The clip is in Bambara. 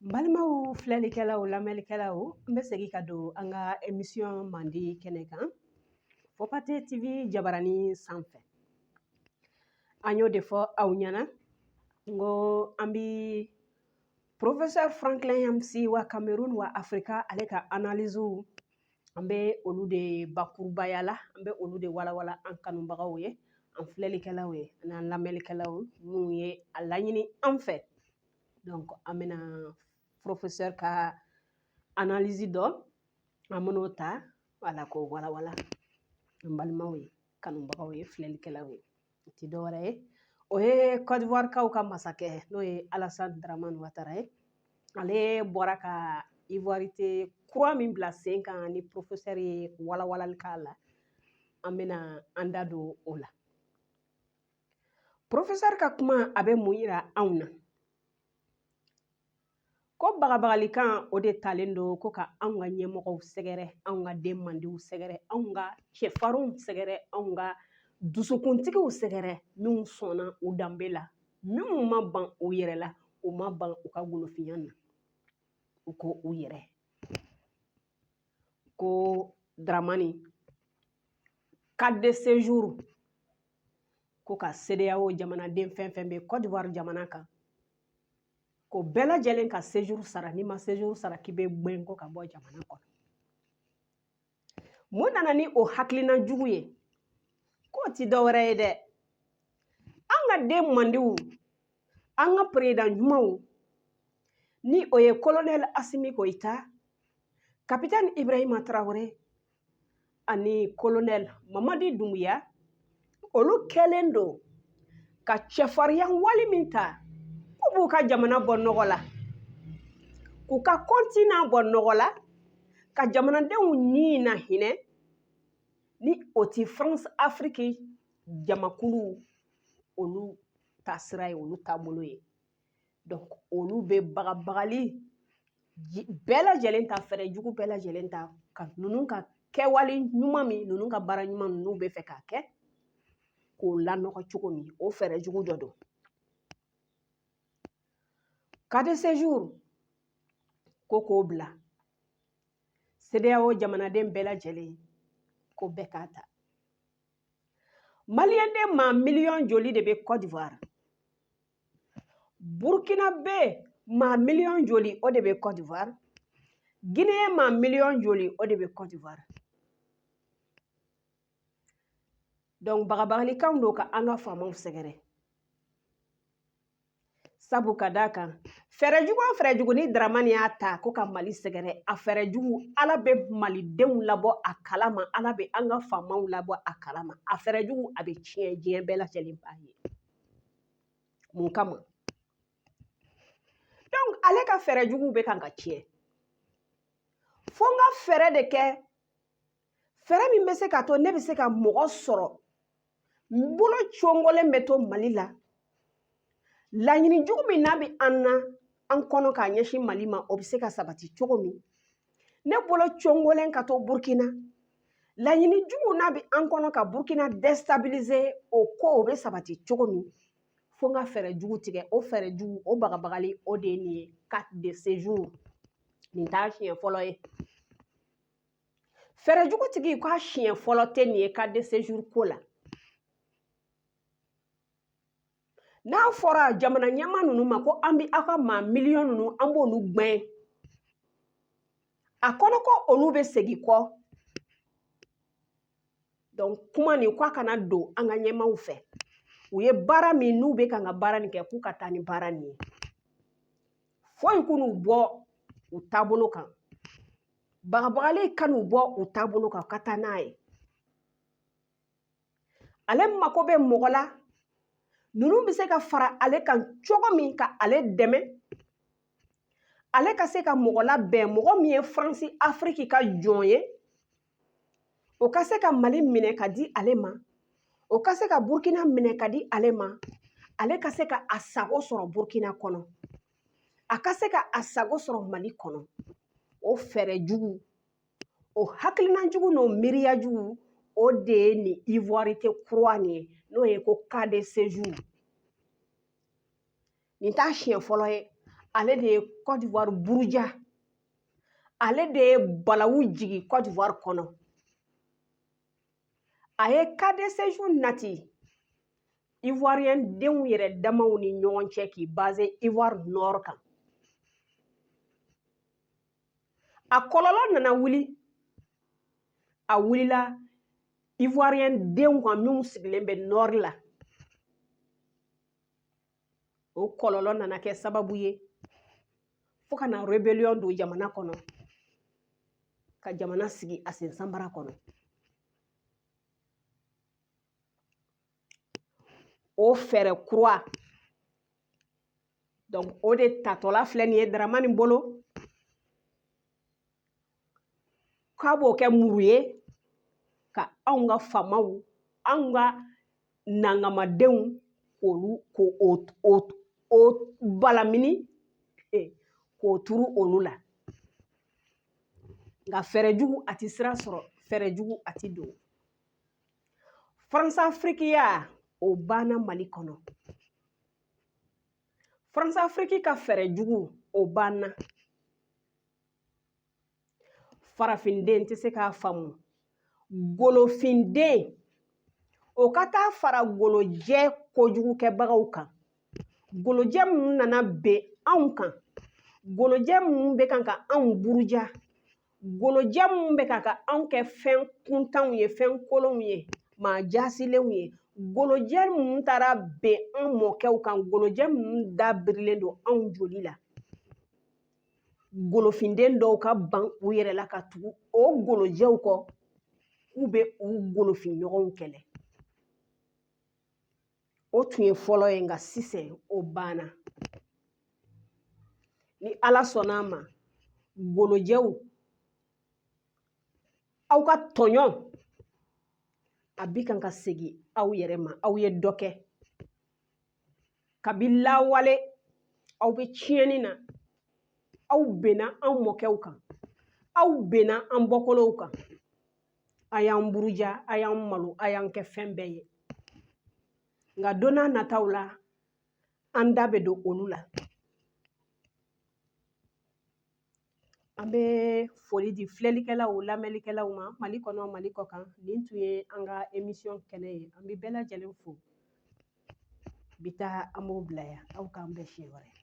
Balimaw filɛlikɛlaw lamɛnlikɛlaw n bɛ segin ka don an ka émission mandi kɛnɛ kan Fopate TV Jabaranin sanfɛ. An y'o de fɔ aw ɲɛna n ko an bi Professeur Franklin Yamsi wa Cameroun wa Afrika ale ka analysew an bɛ olu de bakurubaya la an bɛ olu de walawala an kanubagaw ye an filɛlikɛlaw ye n'an lamɛnlikɛlaw minnu ye a laɲini an fɛ. Donc an bɛna professeur ka analyse dɔ an ben'o ta wala k'o walawala an balimaw ye kanubagaw ye filɛlikɛlaw ye o tɛ dɔwɛrɛ ye o ye Côte d'Ivoire kaw ka masakɛ n'o ye Alassane Dramane Ouattara ye ale bɔra ka ivoirité kura min bila sen kan ni professeur ye walawalali k'a la an bɛna an da don o la professeur ka kuma a bɛ mun yira anw na ko bagabagalikan o de talen don ko ka anw ka ɲɛmɔgɔw sɛgɛrɛ anw ka den mandiw sɛgɛrɛ anw ka cɛfarinw sɛgɛrɛ anw ka dusukuntigiw sɛgɛrɛ minnu sɔnna u danbe la minnu ma ban u yɛrɛ la u ma ban u ka golofinya na u ko u yɛrɛ ko Dramani carte de séjour ko ka CEDEAO jamanaden fɛn fɛn bɛ Côte d'Ivoire jamana kan ko bɛɛ lajɛlen ka séjour sara n'i ma séjour sara k'i bɛ gɛn ko ka bɔ jamana kɔnɔ mun nana ni o hakilina jugu ye k'o ti dɔwɛrɛ ye dɛ an ka den mandiw an ka président ɲumanw ni o ye colonel Assimi Goïta capitaine Ibrahima Traoré ani colonel Mamadi Doumbouya olu kɛlen don ka cɛfarinya wali min ta k'u b'u ka jamana bɔ nɔgɔ la k'u ka continent bɔ nɔgɔ la ka jamanadenw ni na hinɛ ni o ti France Afrique jamakulu olu ta sira ye olu taabolo ye donc olu bɛ bagabagali bɛɛ lajɛlen ta fɛɛrɛ jugu bɛɛ lajɛlen ta ka ninnu ka kɛwale ɲuman min ninnu ka baara ɲuman ninnu bɛ fɛ k'a kɛ k'o lanɔgɔ cogo min o fɛɛrɛ jugu dɔ don carte de séjour ko k'o bila CEDEAO jamanaden bɛɛ lajɛlen ko bɛɛ k'a ta maliyɛnden maa miliyɔn joli de bɛ Côte d'Ivoire Burkinabé maa miliyɔn joli o de bɛ Côte d'Ivoire Guinée maa miliyɔn joli o de bɛ Côte d'Ivoire donc bagabagalikanw don ka an ka faamaw sɛgɛrɛ sabu ka d'a kan fɛɛrɛ jugu o fɛɛrɛ jugu ni Dramani y'a ta ko ka Mali sɛgɛrɛ a fɛɛrɛ jugu Ala bɛ malidenw labɔ a kalama Ala bɛ an ka faamaw labɔ a kalama a fɛɛrɛ jugu a bɛ tiɲɛ diɲɛ bɛɛ lajɛlen b'a ye mun kama donc ale ka fɛɛrɛ juguw bɛ kan ka tiɲɛ fo n ka fɛɛrɛ de kɛ fɛɛrɛ min bɛ se ka to ne bɛ se ka mɔgɔ sɔrɔ n bolo cɔngɔlen bɛ to Mali la laɲini jugu min n'a bɛ an na an kɔnɔ k'a ɲɛsin Mali ma o bɛ se ka sabati cogo min ne bolo cɔngɔlen ka to Burkina laɲini jugu n'a bɛ an kɔnɔ ka Burkina déstabiliser o ko o bɛ sabati cogo min fo n ka fɛɛrɛ jugu tigɛ o fɛɛrɛ jugu o bagabagali o de ye nin ye carte de séjour nin t'a siɲɛ fɔlɔ ye fɛɛrɛ jugu tigi k'a siɲɛ fɔlɔ tɛ nin ye carte de séjour ko la n'a fɔra jamana ɲɛmaa ninnu ma ko an bɛ aw ka maa miliyɔn ninnu an b'olu gɛn a kɔnɔ ko olu bɛ segin kɔ donc kuma nin k'a kana don an ka ɲɛmaaw fɛ u ye baara min n'u bɛ kan ka baara nin kɛ k'u ka taa ni baara nin ye foyi k'u bɔ u taabolo kan bagabagali ka n'u bɔ u taabolo kan ka taa n'a ye ale mako bɛ mɔgɔ la ninnu bɛ se ka fara ale kan cogo min ka ale dɛmɛ ale ka se ka mɔgɔ labɛn mɔgɔ min ye France Afrique ka jɔn ye o ka se ka Mali minɛ ka di ale ma o ka se ka Burkina minɛ ka di ale ma ale ka se ka a sago sɔrɔ Burkina kɔnɔ a ka se ka a sago sɔrɔ Mali kɔnɔ o fɛɛrɛ jugu o hakilina jugu n'o miiriya jugu o de ye nin ivoirité kura nin ye n'o ye ko carte de séjour nin t'a siɲɛ fɔlɔ ye ale de ye Côte d'Ivoire buruja, ale de ye balawu jigi Côte d'Ivoire kɔnɔ. A ye cas de séjour nati Ivoirien denw yɛrɛ damaw ni ɲɔgɔn cɛ k'i basé Ivoire Nord kan. A kɔlɔlɔ nana wuli, a wulila Ivoirien denw kan minnu sigilen bɛ Nord la. O kɔlɔlɔ nana kɛ sababu ye fo ka na rébellion don jamana kɔnɔ, ka jamana sigi a sen sanbara kɔnɔ. O fɛɛrɛ kura, donc o de tatɔla filɛ nin ye Dramani bolo, k'a b'o kɛ muru ye ka anw ka famaw, anw ka nangamadenw k'o balamini k'o turu olu la. Nka fɛɛrɛjugu a ti sira sɔrɔ, fɛɛrɛjugu a ti don. Françafrikiya o banna Mali kɔnɔ. Françafriki ka fɛɛrɛjugu o banna. Farafinden tɛ se k'a faamu. Golofinden o ka taa fara golojɛ kojugukɛbagaw kan. Golojɛ minnu nana ben anw kan, golojɛ minnu bɛ kan ka anw buruja, golojɛ minnu bɛ kan ka anw kɛ fɛn kuntanw ye, fɛn kolonw ye, maa jasilenw ye, golojɛ minnu taara ben an mɔkɛw kan, golojɛ minnu da birilen don anw joli la. Golofinden dɔw ka ban u yɛrɛ la ka tugu o golojɛw kɔ k'u bɛ u golofinɲɔgɔnw kɛlɛ. O tun ye fɔlɔ ye, nka sisan o banna. Ni Ala sɔnna a ma, golojɛw, aw ka tɔɲɔ a bi kan ka segin aw yɛrɛ ma, aw ye dɔ kɛ. Kabi lawale aw bɛ tiɲɛni na, aw benna an mɔkɛw kan, aw benna an bɔkɔlow kan. A y'an buruja, a y'an malo, a y'an kɛ fɛn bɛɛ ye. Nka don n'a nataw la, an da bɛ don olu la. An bɛ foli di filɛlikɛlaw, lamɛnnikɛlaw ma, Mali kɔnɔ, Mali kɔ kan. Nin tun ye an ka émission kɛnɛ ye. An bɛ bɛɛ lajɛlen fo. Bi ta an b'o bila yan, aw k'an bɛn siɲɛ wɛrɛ.